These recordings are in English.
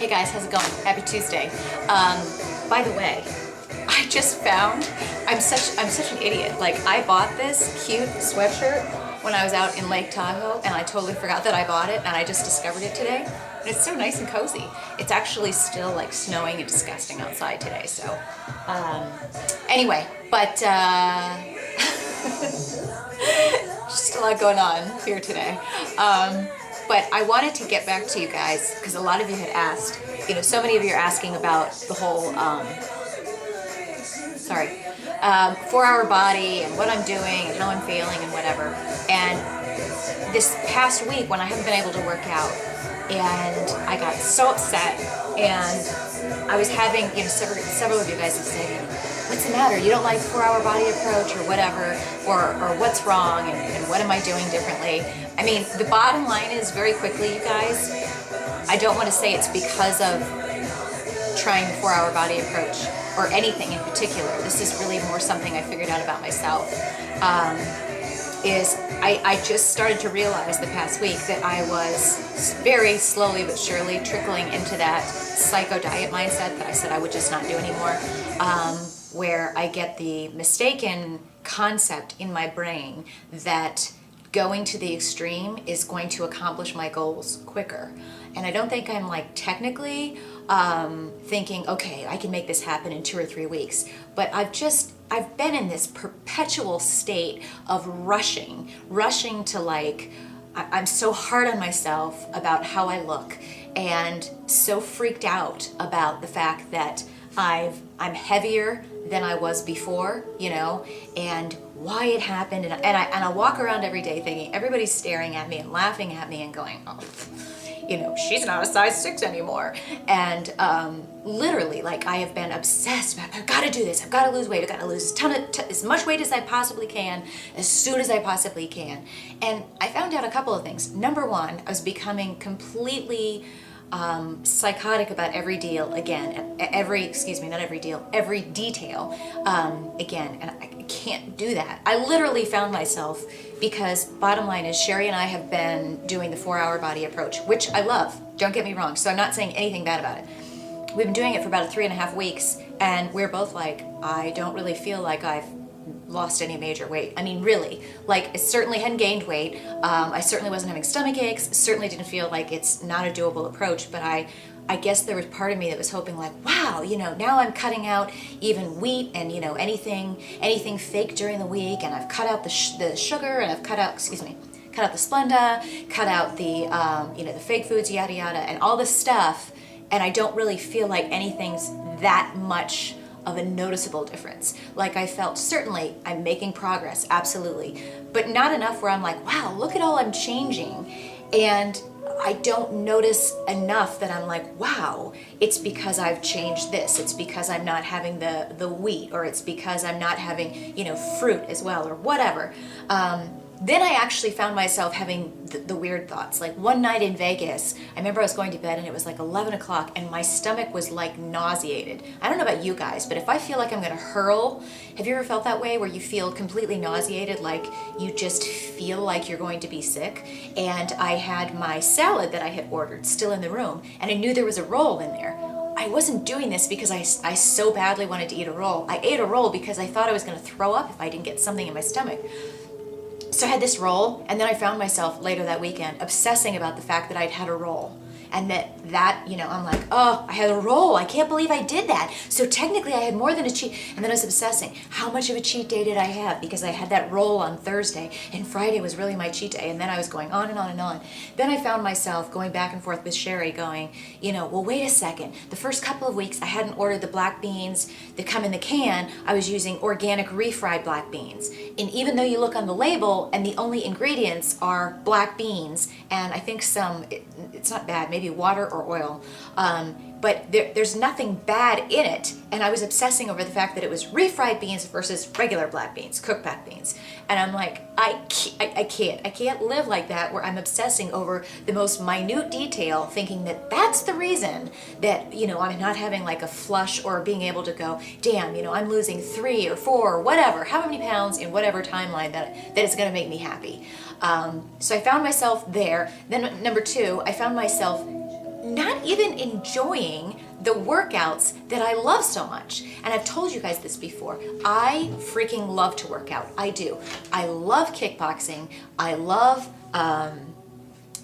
Hey guys, how's it going? Happy Tuesday. By the way, I just found I'm such an idiot. Like, I bought this cute sweatshirt when I was out in Lake Tahoe, and I totally forgot that I bought it, and I just discovered it today. And it's so nice and cozy. It's actually still like snowing and disgusting outside today. So anyway, but just a lot going on here today. But I wanted to get back to you guys because a lot of you had asked, so many of you are asking about the whole, 4-hour body and what I'm doing and how I'm feeling and whatever. And this past week when I haven't been able to work out, and I got so upset, and I was having, several of you guys have said, what's the matter? You don't like the 4-hour body approach or whatever, or what's wrong, and what am I doing differently? I mean, the bottom line is, very quickly, you guys, I don't want to say it's because of trying the 4-hour body approach or anything in particular. This is really more something I figured out about myself. I just started to realize the past week that I was very slowly but surely trickling into that psycho diet mindset that I said I would just not do anymore, where I get the mistaken concept in my brain that going to the extreme is going to accomplish my goals quicker. And I don't think I'm technically thinking, okay, I can make this happen in 2 or 3 weeks. But I've been in this perpetual state of rushing to I'm so hard on myself about how I look, and so freaked out about the fact that I'm heavier than I was before, and why it happened. And I walk around every day thinking everybody's staring at me and laughing at me and going, oh, she's not a size 6 anymore. And literally, I have been obsessed about, I've got to do this, I've got to lose weight, I've got to lose as much weight as I possibly can, as soon as I possibly can. And I found out a couple of things. Number one, I was becoming completely psychotic about every deal again, every detail again, and I can't do that. I literally found myself, because bottom line is, Sherry and I have been doing the 4-hour body approach, which I love, don't get me wrong, so I'm not saying anything bad about it. We've been doing it for about 3.5 weeks, and we're both like, I don't really feel like I've lost any major weight. I mean, really, I certainly hadn't gained weight. I certainly wasn't having stomach aches. Certainly didn't feel like it's not a doable approach. But I guess there was part of me that was hoping, wow, now I'm cutting out even wheat and anything fake during the week, and I've cut out the sugar, and I've cut out the Splenda, cut out the the fake foods, yada yada, and all this stuff. And I don't really feel like anything's that much of a noticeable difference. I felt, certainly I'm making progress, absolutely, but not enough where I'm like, wow, look at all I'm changing. And I don't notice enough that I'm like, wow, it's because I've changed this, it's because I'm not having the wheat, or it's because I'm not having, fruit as well, or whatever. Then I actually found myself having the weird thoughts. One night in Vegas, I remember I was going to bed and it was 11 o'clock, and my stomach was nauseated. I don't know about you guys, but if I feel like I'm gonna hurl, have you ever felt that way, where you feel completely nauseated, you just feel like you're going to be sick? And I had my salad that I had ordered still in the room, and I knew there was a roll in there. I wasn't doing this because I so badly wanted to eat a roll. I ate a roll because I thought I was gonna throw up if I didn't get something in my stomach. So I had this roll, and then I found myself later that weekend obsessing about the fact that I'd had a roll. And that I'm like, oh, I had a roll. I can't believe I did that. So technically I had more than a cheat. And then I was obsessing. How much of a cheat day did I have? Because I had that roll on Thursday, and Friday was really my cheat day. And then I was going on and on and on. Then I found myself going back and forth with Sherry going, well, wait a second. The first couple of weeks I hadn't ordered the black beans that come in the can. I was using organic refried black beans. And even though you look on the label and the only ingredients are black beans, and I think it's not bad, maybe water or oil, but there's nothing bad in it. And I was obsessing over the fact that it was refried beans versus regular black beans, cooked black beans. And I'm like, I can't live like that, where I'm obsessing over the most minute detail, thinking that that's the reason that, I'm not having a flush, or being able to go, damn, I'm losing 3 or 4 or whatever, how many pounds in whatever timeline that is going to make me happy. So I found myself there. Then number 2, I found myself not even enjoying the workouts that I love so much. And I've told you guys this before. I freaking love to work out. I do. I love kickboxing. I love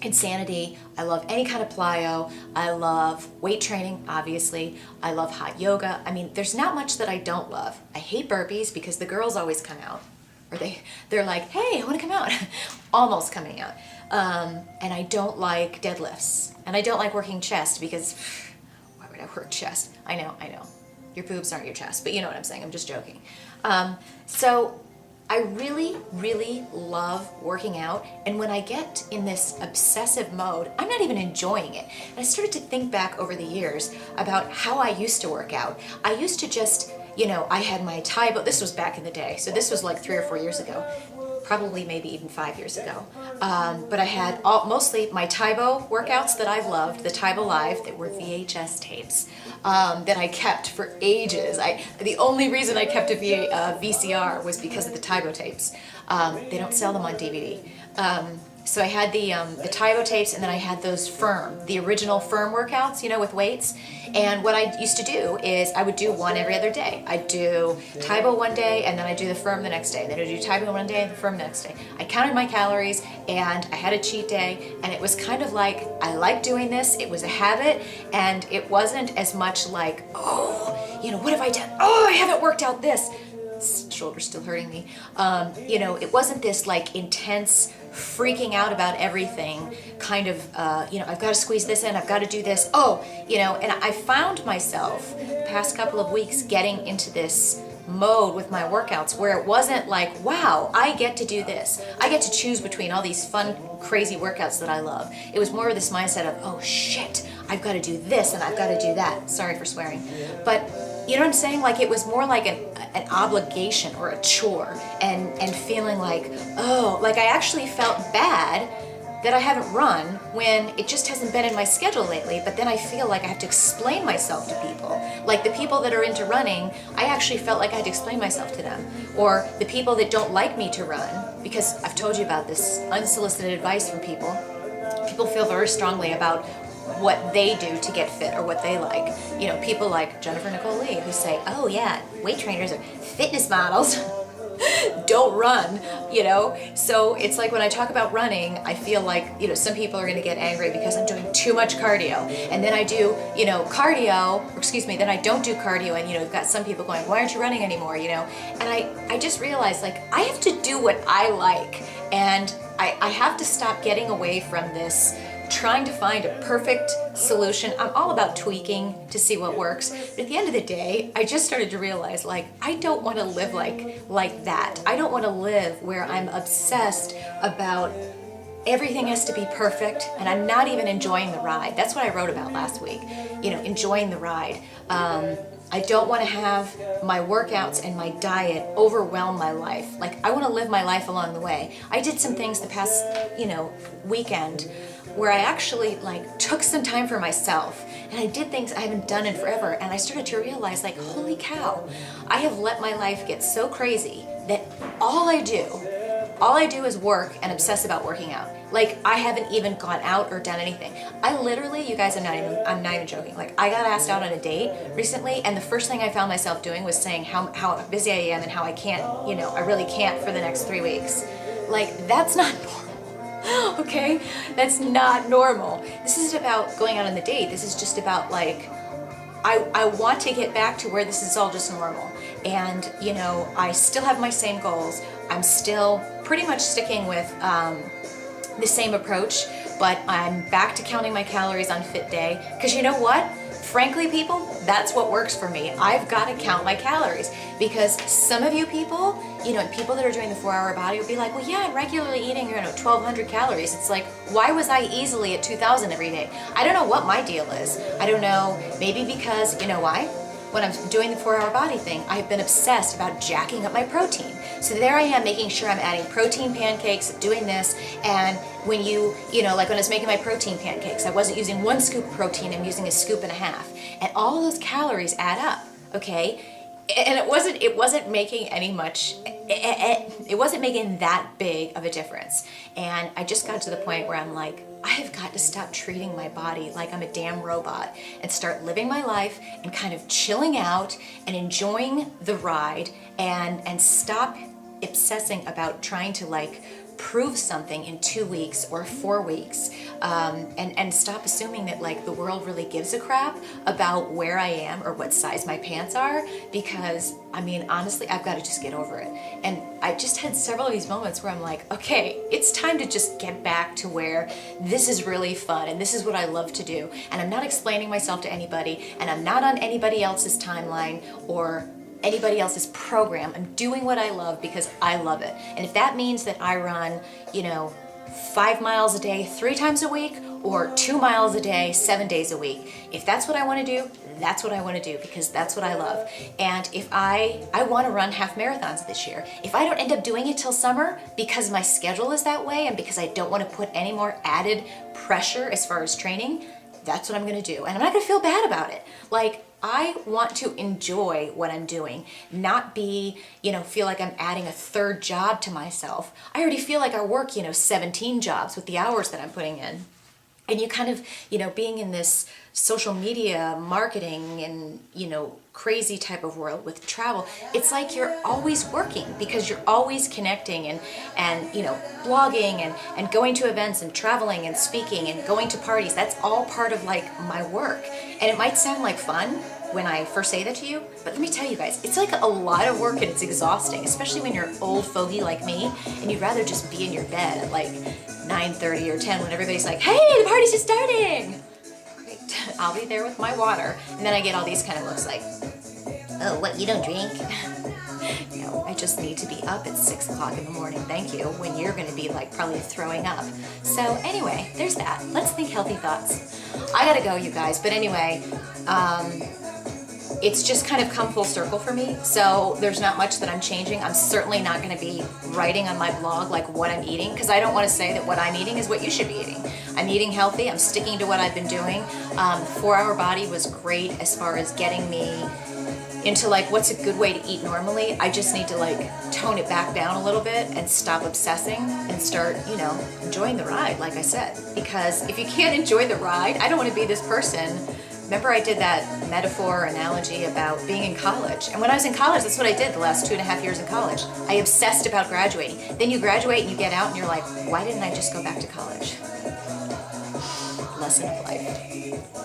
Insanity. I love any kind of plyo. I love weight training, obviously. I love hot yoga. I mean, there's not much that I don't love. I hate burpees because the girls always come out. Or they're like, hey, I want to come out. Almost coming out. And I don't like deadlifts. And I don't like working chest because why would I work chest? I know. Your boobs aren't your chest, but you know what I'm saying. I'm just joking. So I really, really love working out. And when I get in this obsessive mode, I'm not even enjoying it. And I started to think back over the years about how I used to work out. I used to just, I had my Taibo. This was back in the day. So this was like 3 or 4 years ago. Probably maybe even 5 years ago. But I had mostly my Taibo workouts that I've loved, the Taibo Live, that were VHS tapes that I kept for ages. The only reason I kept a VCR was because of the Taibo tapes. They don't sell them on DVD. So I had the Taibo tapes, and then I had those the original firm workouts, with weights. And what I used to do is I would do one every other day. I'd do Taibo one day, and then I'd do the firm the next day. Then I'd do Taibo one day and the firm the next day. I counted my calories, and I had a cheat day, and it was kind of like, I like doing this. It was a habit, and it wasn't as much like, what have I done? Oh, I haven't worked out this. Shoulder's still hurting me. It wasn't this like intense freaking out about everything kind of, I've got to squeeze this in, I've got to do this. And I found myself the past couple of weeks getting into this mode with my workouts where it wasn't like, wow, I get to do this. I get to choose between all these fun, crazy workouts that I love. It was more of this mindset of, oh shit, I've got to do this and I've got to do that. Sorry for swearing. But you know what I'm saying? Like it was more like an obligation or a chore and feeling like, I actually felt bad that I haven't run when it just hasn't been in my schedule lately, but then I feel like I have to explain myself to people. Like the people that are into running, I actually felt like I had to explain myself to them. Or the people that don't like me to run, because I've told you about this unsolicited advice from people. People feel very strongly about what they do to get fit or what they like. People like Jennifer Nicole Lee who say, oh yeah, weight trainers or fitness models don't run, So it's like when I talk about running, I feel like, some people are going to get angry because I'm doing too much cardio. And then I do, then I don't do cardio. And, you've got some people going, why aren't you running anymore? And I just realized like I have to do what I like. And I have to stop getting away from this trying to find a perfect solution. I'm all about tweaking to see what works. But at the end of the day, I just started to realize like I don't want to live like that. I don't want to live where I'm obsessed about everything has to be perfect and I'm not even enjoying the ride. That's what I wrote about last week. Enjoying the ride. I don't want to have my workouts and my diet overwhelm my life. Like I want to live my life along the way. I did some things the past, weekend where I actually like took some time for myself and I did things I haven't done in forever, and I started to realize like, holy cow, I have let my life get so crazy that all I do is work and obsess about working out. Like I haven't even gone out or done anything. I literally, you guys, I'm not even joking. Like I got asked out on a date recently, and the first thing I found myself doing was saying how busy I am and how I can't, I really can't for the next 3 weeks. Like that's not normal. Okay? That's not normal. This isn't about going out on the date. This is just about like, I want to get back to where this is all just normal. And, I still have my same goals. I'm still pretty much sticking with the same approach, but I'm back to counting my calories on fit day. Because you know what? Frankly, people, that's what works for me. I've got to count my calories because some of you people, people that are doing the 4-hour body will be like, well, yeah, I'm regularly eating, 1,200 calories. It's like, why was I easily at 2,000 every day? I don't know what my deal is. I don't know, maybe because, you know why? When I'm doing the 4-hour body thing, I've been obsessed about jacking up my protein. So there I am making sure I'm adding protein pancakes, doing this, and when like when I was making my protein pancakes, I wasn't using 1 scoop of protein, I'm using 1.5 scoops. And all of those calories add up, okay? And it wasn't making it wasn't making that big of a difference. And I just got to the point where I'm like, I have got to stop treating my body like I'm a damn robot and start living my life and kind of chilling out and enjoying the ride and stop obsessing about trying to like prove something in 2 weeks or 4 weeks, and stop assuming that like the world really gives a crap about where I am or what size my pants are, because I mean honestly I've got to just get over it. And I just had several of these moments where I'm like, okay, it's time to just get back to where this is really fun and this is what I love to do, and I'm not explaining myself to anybody, and I'm not on anybody else's timeline or anybody else's program. I'm doing what I love because I love it. And if that means that I run, 5 miles a day 3 times a week, or 2 miles a day 7 days a week, if that's what I want to do, that's what I want to do, because that's what I love. And if I want to run half marathons this year, if I don't end up doing it till summer because my schedule is that way and because I don't want to put any more added pressure as far as training, that's what I'm going to do. And I'm not going to feel bad about it. Like, I want to enjoy what I'm doing, not be, feel like I'm adding a third job to myself. I already feel like I work, 17 jobs with the hours that I'm putting in. And you kind of, being in this social media marketing and, crazy type of world with travel, it's like you're always working because you're always connecting and blogging and going to events and traveling and speaking and going to parties. That's all part of like my work. And it might sound like fun when I first say that to you, but let me tell you guys, it's like a lot of work and it's exhausting, especially when you're an old fogey like me and you'd rather just be in your bed at like 9:30 or 10 when everybody's like, hey, the party's just starting. Great. I'll be there with my water, and then I get all these kind of looks like, oh, what, you don't drink? No, I just need to be up at 6 o'clock in the morning, thank you, when you're gonna be like probably throwing up. So anyway, there's that. Let's think healthy thoughts. I gotta go, you guys, but anyway, it's just kind of come full circle for me, so there's not much that I'm changing. I'm certainly not going to be writing on my blog like what I'm eating, because I don't want to say that what I'm eating is what you should be eating. I'm eating healthy. I'm sticking to what I've been doing. 4-Hour Body was great as far as getting me into like what's a good way to eat normally. I just need to like tone it back down a little bit and stop obsessing and start, enjoying the ride, like I said. Because if you can't enjoy the ride, I don't want to be this person. Remember I did that metaphor analogy about being in college. And when I was in college, that's what I did the last 2.5 years in college. I obsessed about graduating. Then you graduate and you get out and you're like, why didn't I just go back to college? Lesson of life.